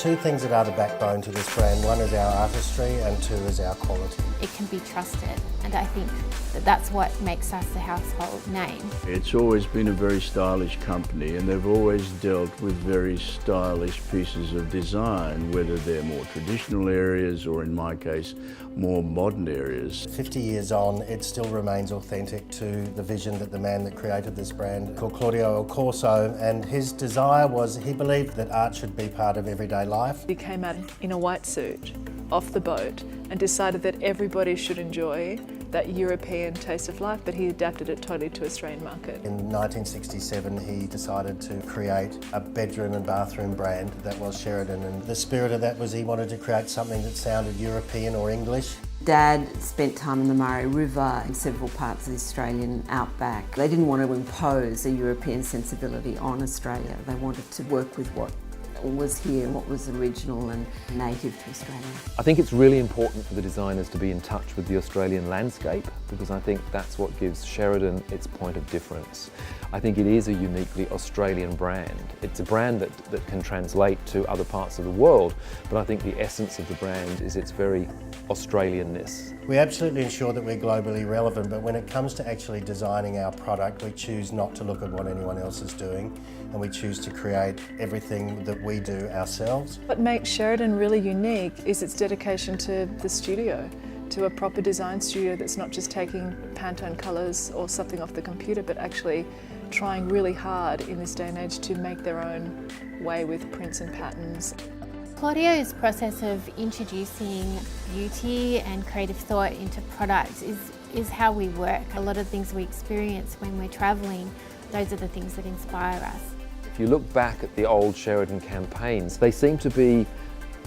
two things that are the backbone to this brand. One is our artistry and two is our quality. It can be trusted, and I think that that's what makes us a household name. It's always been a very stylish company, and they've always dealt with very stylish pieces of design, whether they're more traditional areas or, in my case, more modern areas. 50 years on, it still remains authentic to the vision that the man that created this brand called Claudio Corso, and his desire was, he believed that art should be part of everyday life. He came out in a white suit off the boat and decided that everybody should enjoy that European taste of life, but he adapted it totally to Australian market. In 1967, he decided to create a bedroom and bathroom brand that was Sheridan, and the spirit of that was he wanted to create something that sounded European or English. Dad spent time in the Murray River and several parts of the Australian outback. They didn't want to impose a European sensibility on Australia. They wanted to work with what was here and what was original and native to Australia. I think it's really important for the designers to be in touch with the Australian landscape, because I think that's what gives Sheridan its point of difference. I think it is a uniquely Australian brand. It's a brand that can translate to other parts of the world, but I think the essence of the brand is its very Australianness. We absolutely ensure that we're globally relevant, but when it comes to actually designing our product, we choose not to look at what anyone else is doing, and we choose to create everything that we do ourselves. What makes Sheridan really unique is its dedication to the studio, to a proper design studio that's not just taking Pantone colours or something off the computer, but actually trying really hard in this day and age to make their own way with prints and patterns. Claudio's process of introducing beauty and creative thought into products is how we work. A lot of things we experience when we're travelling, those are the things that inspire us. If you look back at the old Sheridan campaigns, they seem to be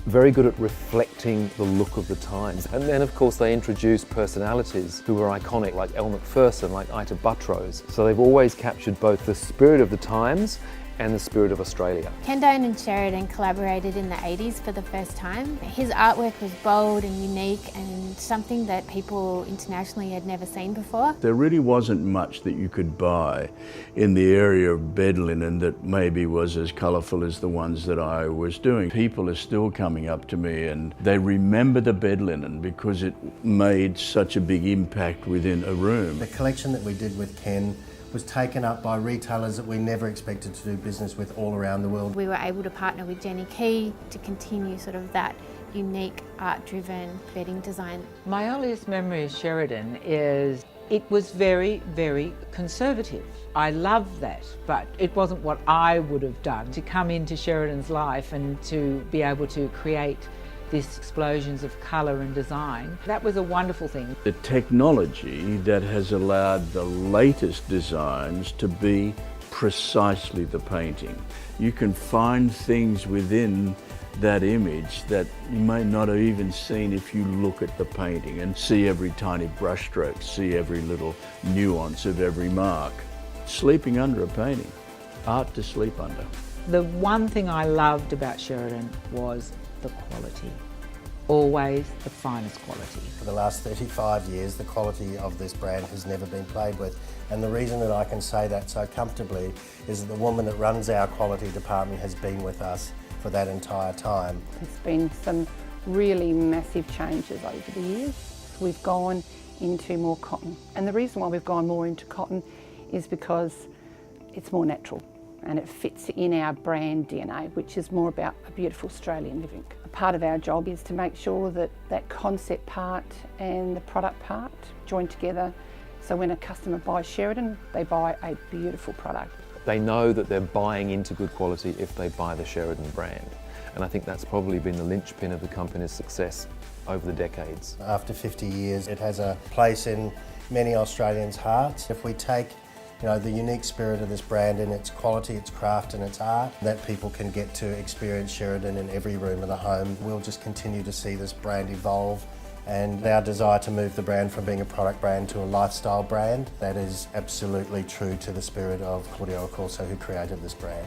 very good at reflecting the look of the times. And then, of course, they introduced personalities who were iconic, like Elle Macpherson, like Ita Buttrose. So they've always captured both the spirit of the times and the spirit of Australia. Kendone and Sheridan collaborated in the 80s for the first time. His artwork was bold and unique and something that people internationally had never seen before. There really wasn't much that you could buy in the area of bed linen that maybe was as colourful as the ones that I was doing. People are still coming up to me and they remember the bed linen because it made such a big impact within a room. The collection that we did with Ken was taken up by retailers that we never expected to do business with all around the world. We were able to partner with Jenny Key to continue sort of that unique art-driven bedding design. My earliest memory of Sheridan is it was very, very conservative. I love that, but it wasn't what I would have done. To come into Sheridan's life and to be able to create these explosions of colour and design, that was a wonderful thing. The technology that has allowed the latest designs to be precisely the painting. You can find things within that image that you may not have even seen if you look at the painting and see every tiny brushstroke, see every little nuance of every mark. Sleeping under a painting, art to sleep under. The one thing I loved about Sheridan was the quality. Always the finest quality. For the last 35 years, the quality of this brand has never been played with. And the reason that I can say that so comfortably is that the woman that runs our quality department has been with us for that entire time. There's been some really massive changes over the years. We've gone into more cotton. And the reason why we've gone more into cotton is because it's more natural and it fits in our brand DNA, which is more about a beautiful Australian living. A part of our job is to make sure that that concept part and the product part join together, so when a customer buys Sheridan, they buy a beautiful product. They know that they're buying into good quality if they buy the Sheridan brand. And I think that's probably been the linchpin of the company's success over the decades. After 50 years, it has a place in many Australians' hearts. If we take the unique spirit of this brand and its quality, its craft and its art, that people can get to experience Sheridan in every room of the home. We'll just continue to see this brand evolve, and our desire to move the brand from being a product brand to a lifestyle brand, that is absolutely true to the spirit of Claudio Corso, who created this brand.